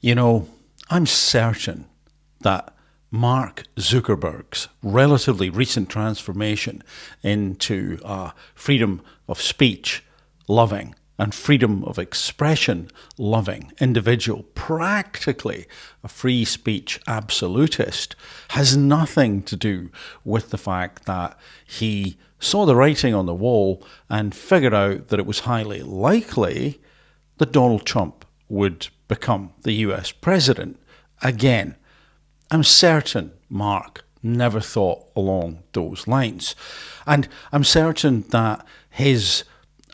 You know, I'm certain that Mark Zuckerberg's relatively recent transformation into a freedom of speech loving and freedom of expression loving individual, practically a free speech absolutist, has nothing to do with the fact that he saw the writing on the wall and figured out that it was highly likely that Donald Trump would become the US president again. I'm certain Mark never thought along those lines. And I'm certain that his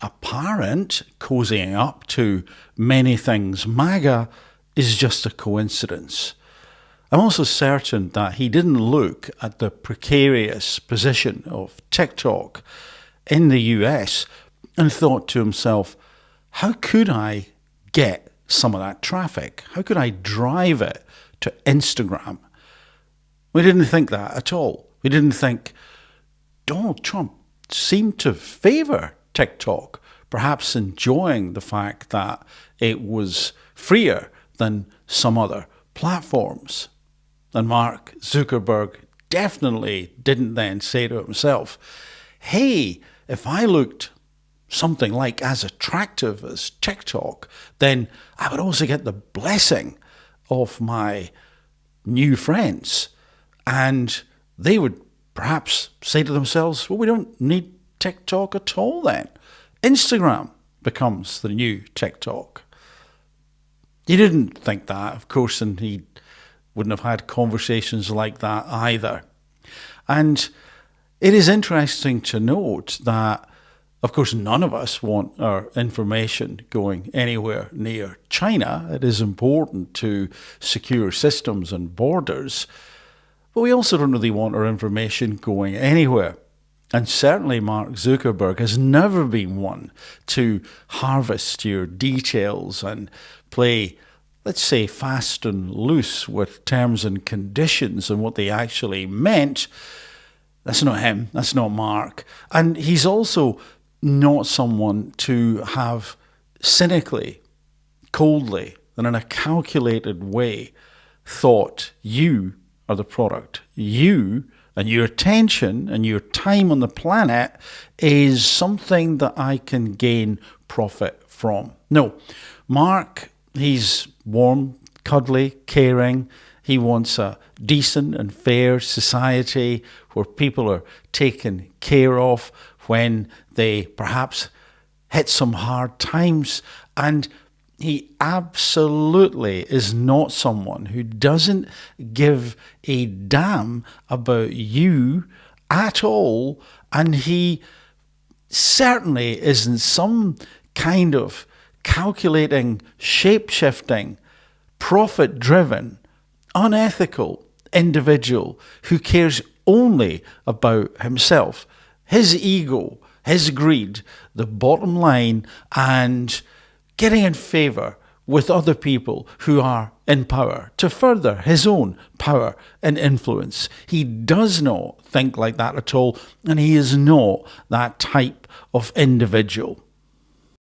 apparent cozying up to many things MAGA is just a coincidence. I'm also certain that he didn't look at the precarious position of TikTok in the US and thought to himself, how could I get some of that traffic? How could I drive it to Instagram? We didn't think that at all. We didn't think Donald Trump seemed to favour TikTok, perhaps enjoying the fact that it was freer than some other platforms. And Mark Zuckerberg definitely didn't then say to himself, hey, if I looked something like as attractive as TikTok, then I would also get the blessing of my new friends. And they would perhaps say to themselves, well, we don't need TikTok at all then. Instagram becomes the new TikTok. He didn't think that, of course, and he wouldn't have had conversations like that either. And it is interesting to note that, of course, none of us want our information going anywhere near China. It is important to secure systems and borders, but we also don't really want our information going anywhere. And certainly Mark Zuckerberg has never been one to harvest your details and play, let's say, fast and loose with terms and conditions and what they actually meant. That's not him. That's not Mark. And he's also not someone to have cynically, coldly, and in a calculated way thought you are the product. You and your attention and your time on the planet is something that I can gain profit from. No, Mark, he's warm, cuddly, caring. He wants a decent and fair society where people are taken care of when they perhaps hit some hard times. And he absolutely is not someone who doesn't give a damn about you at all. And he certainly isn't some kind of calculating, shape-shifting, profit-driven, unethical individual who cares only about himself, his ego, his greed, the bottom line, and getting in favour with other people who are in power to further his own power and influence. He does not think like that at all, and he is not that type of individual.